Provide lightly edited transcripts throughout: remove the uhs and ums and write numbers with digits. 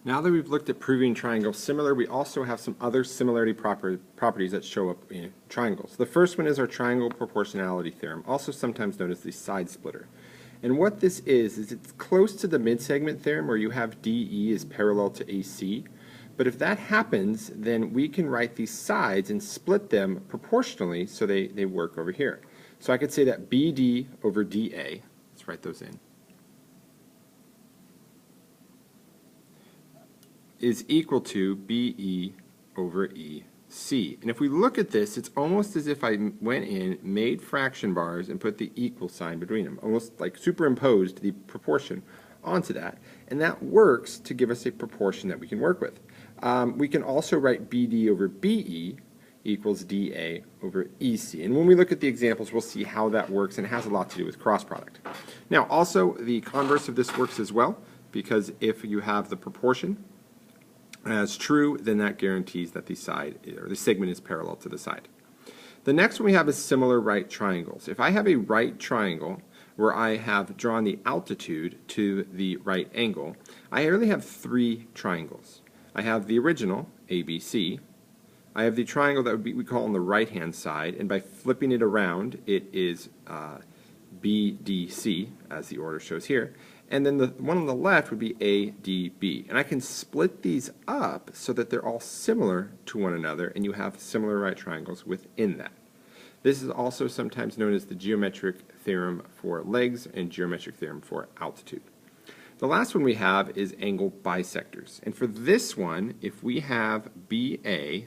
Now that we've looked at proving triangles similar, we also have some other similarity properties that show up in triangles. The first one is our triangle proportionality theorem, also sometimes known as the side splitter. And what this is it's close to the midsegment theorem where you have DE is parallel to AC. But if that happens, then we can write these sides and split them proportionally so they work over here. So I could say that BD over DA, let's write those in, is equal to BE over EC. And if we look at this, it's almost as if I went in, made fraction bars, and put the equal sign between them, almost like superimposed the proportion onto that. And that works to give us a proportion that we can work with. We can also write BD over BE equals DA over EC. And when we look at the examples, we'll see how that works, and it has a lot to do with cross product. Now, also, the converse of this works as well, because if you have the proportion as true, then that guarantees that the side or the segment is parallel to the side. The next one we have is similar right triangles. If I have a right triangle where I have drawn the altitude to the right angle, I really have three triangles. I have the original, ABC. I have the triangle that we call on the right-hand side, and by flipping it around, it is BDC, as the order shows here. And then the one on the left would be ADB. And I can split these up so that they're all similar to one another, and you have similar right triangles within that. This is also sometimes known as the geometric theorem for legs and geometric theorem for altitude. The last one we have is angle bisectors. And for this one, if we have BA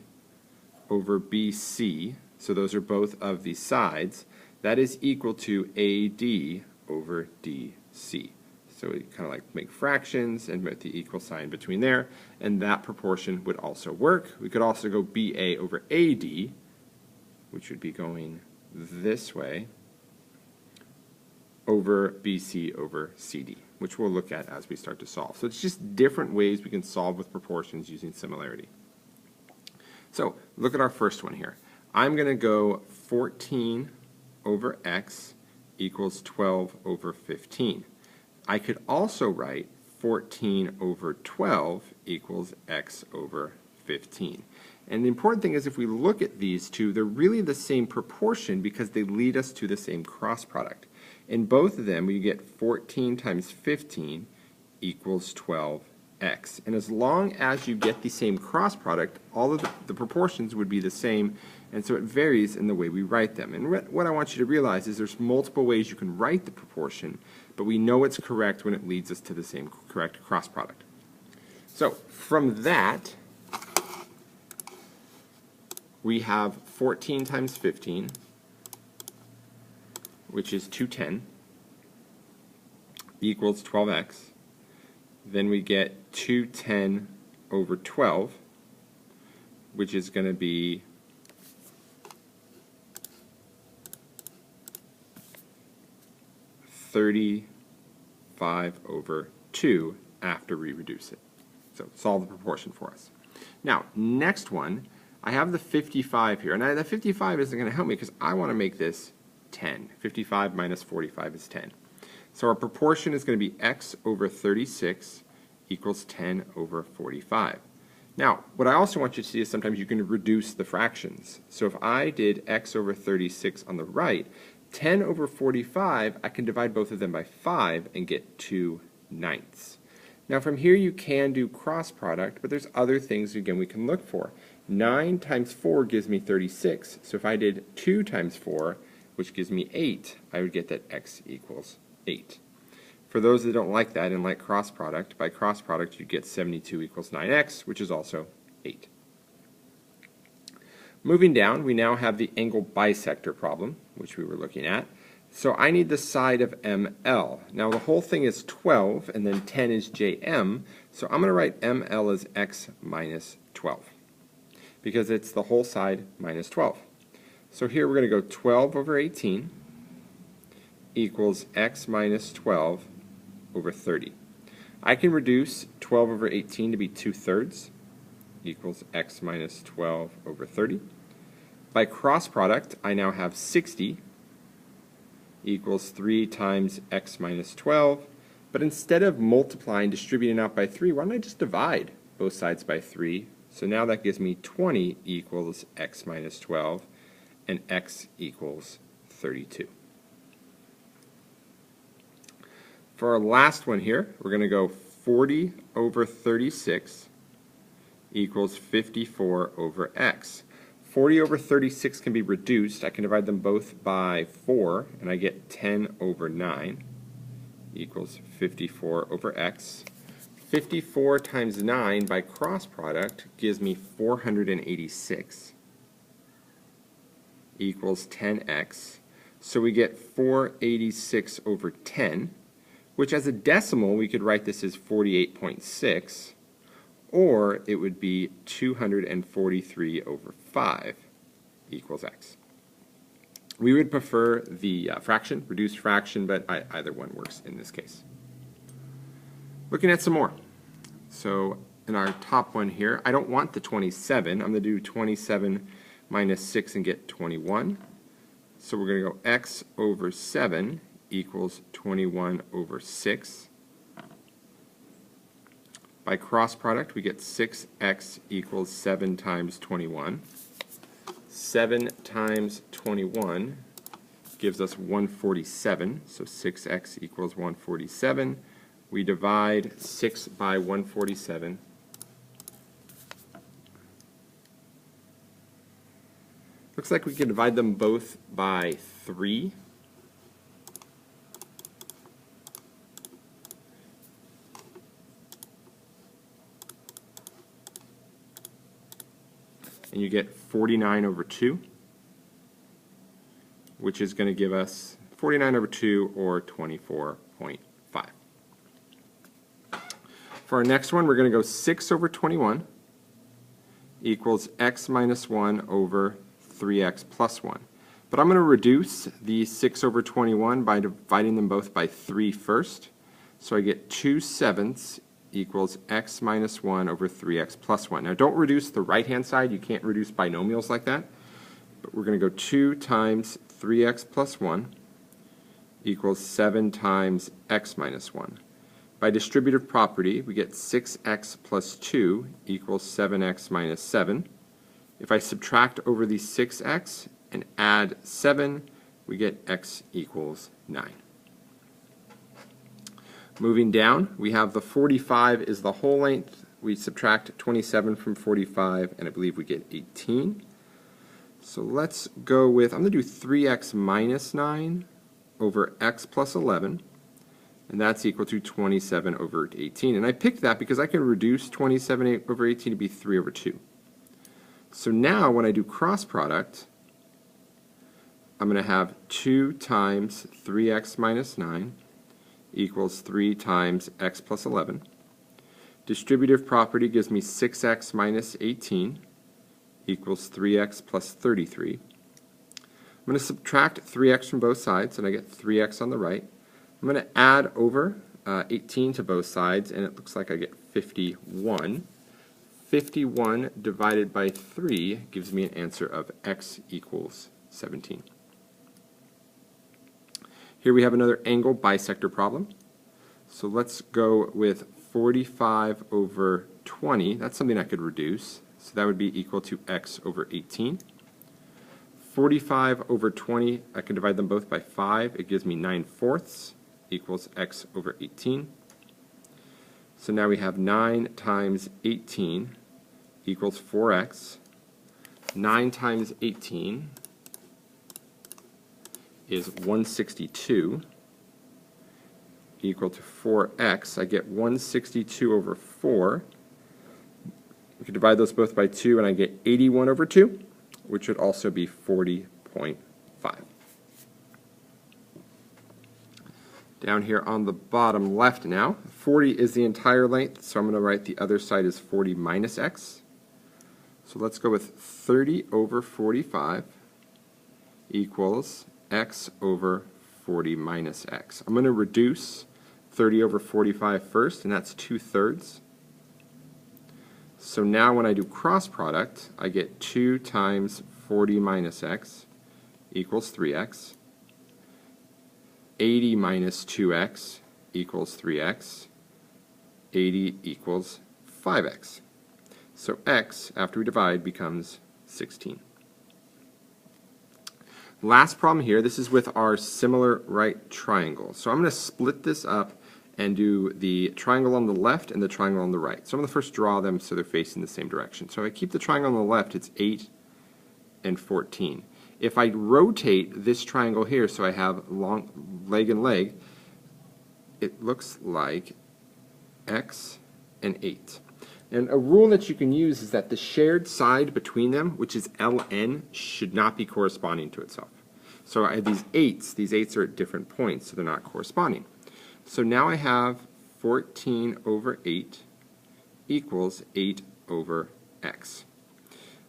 over BC, so those are both of the sides, that is equal to AD over DC. So we kind of like make fractions and put the equal sign between there, and that proportion would also work. We could also go BA over AD, which would be going this way, over BC over CD, which we'll look at as we start to solve. So it's just different ways we can solve with proportions using similarity. So look at our first one here. I'm going to go 14 over x equals 12 over 15. I could also write 14 over 12 equals x over 15. And the important thing is if we look at these two, they're really the same proportion because they lead us to the same cross product. In both of them, we get 14 times 15 equals 12x. And as long as you get the same cross product, all of the proportions would be the same, and so it varies in the way we write them. And what I want you to realize is there's multiple ways you can write the proportion, but we know it's correct when it leads us to the same correct cross product. So from that, we have 14 times 15, which is 210, equals 12x. Then we get 210 over 12, which is going to be 35 over 2 after we reduce it. So solve the proportion for us. Now, next one, I have the 55 here. And the 55 isn't going to help me because I want to make this 10. 55 minus 45 is 10. So our proportion is going to be x over 36 equals 10 over 45. Now, what I also want you to see is sometimes you can reduce the fractions. So if I did x over 36 on the right, 10 over 45, I can divide both of them by 5 and get 2/9. Now from here you can do cross product, but there's other things again we can look for. 9 times 4 gives me 36. So if I did 2 times 4, which gives me 8, I would get that x equals 8. For those that don't like that and like cross product, by cross product you get 72 equals 9x, which is also 8. Moving down, we now have the angle bisector problem, which we were looking at. So I need the side of ML. Now the whole thing is 12, and then 10 is JM, so I'm going to write ML as x minus 12, because it's the whole side minus 12. So here we're going to go 12 over 18 equals x minus 12 over 30. I can reduce 12 over 18 to be 2/3 equals x minus 12 over 30. By cross product, I now have 60 equals 3 times x minus 12 But instead of multiplying, distributing out by 3, why don't I just divide both sides by 3? So now that gives me 20 equals x minus 12, and x equals 32. For our last one here, we're going to go 40 over 36 equals 54 over x. 40 over 36 can be reduced. I can divide them both by 4, and I get 10 over 9 equals 54 over x. 54 times 9 by cross product gives me 486 equals 10x. So we get 486 over 10, which as a decimal we could write this as 48.6, or it would be 243 over 5 equals x. We would prefer the fraction, reduced fraction, but either one works in this case. Looking at some more. So in our top one here, I don't want the 27. I'm going to do 27 minus 6 and get 21. So we're going to go x over 7 equals 21 over 6. By cross product, we get 6x equals 7 times 21. 7 times 21 gives us 147, so 6x equals 147. We divide 6 by 147. Looks like we can divide them both by 3. And you get 49 over 2, which is going to give us 49 over 2, or 24.5. For our next one, we're going to go 6 over 21 equals x minus 1 over 3x plus 1. But I'm going to reduce the 6 over 21 by dividing them both by 3 first. So I get 2/7 equals x minus 1 over 3x plus 1. Now don't reduce the right-hand side. You can't reduce binomials like that. But we're going to go 2 times 3x plus 1 equals 7 times x minus 1. By distributive property, we get 6x plus 2 equals 7x minus 7. If I subtract over the 6x and add 7, we get x equals 9. Moving down, we have the 45 is the whole length. We subtract 27 from 45, and I believe we get 18. So let's go with, I'm going to do 3x minus 9 over x plus 11. And that's equal to 27 over 18. And I picked that because I can reduce 27 over 18 to be 3 over 2. So now when I do cross product, I'm going to have 2 times 3x minus 9 equals 3 times x plus 11. Distributive property gives me 6x minus 18 equals 3x plus 33. I'm going to subtract 3x from both sides, and I get 3x on the right. I'm going to add over 18 to both sides, and it looks like I get 51. 51 divided by 3 gives me an answer of x equals 17. Here we have another angle bisector problem. So let's go with 45 over 20. That's something I could reduce. So that would be equal to x over 18. 45 over 20, I can divide them both by 5. It gives me 9/4 equals x over 18. So now we have 9 times 18 equals 4x. 9 times 18 is 162 equal to 4x. I get 162 over 4. We can divide those both by 2, and I get 81 over 2, which would also be 40.5. Down here on the bottom left now, 40 is the entire length, so I'm going to write the other side as 40 minus x. So let's go with 30 over 45 equals x over 40 minus x. I'm going to reduce 30 over 45 first, and that's 2/3. So now when I do cross product, I get 2 times 40 minus x equals 3x. 80 minus 2x equals 3x, 80 equals 5x. So x, after we divide, becomes 16. Last problem here, this is with our similar right triangle. So I'm going to split this up and do the triangle on the left and the triangle on the right. So I'm going to first draw them so they're facing the same direction. So if I keep the triangle on the left, it's 8 and 14. If I rotate this triangle here so I have long leg and leg, it looks like x and 8. And a rule that you can use is that the shared side between them, which is ln, should not be corresponding to itself. So I have these 8s. These 8s are at different points, so they're not corresponding. So now I have 14 over 8 equals 8 over x.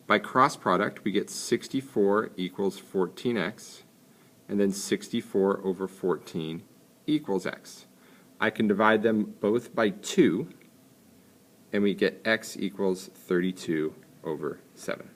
By cross product, we get 64 equals 14x, and then 64 over 14 equals x. I can divide them both by 2, and we get x equals 32 over 7.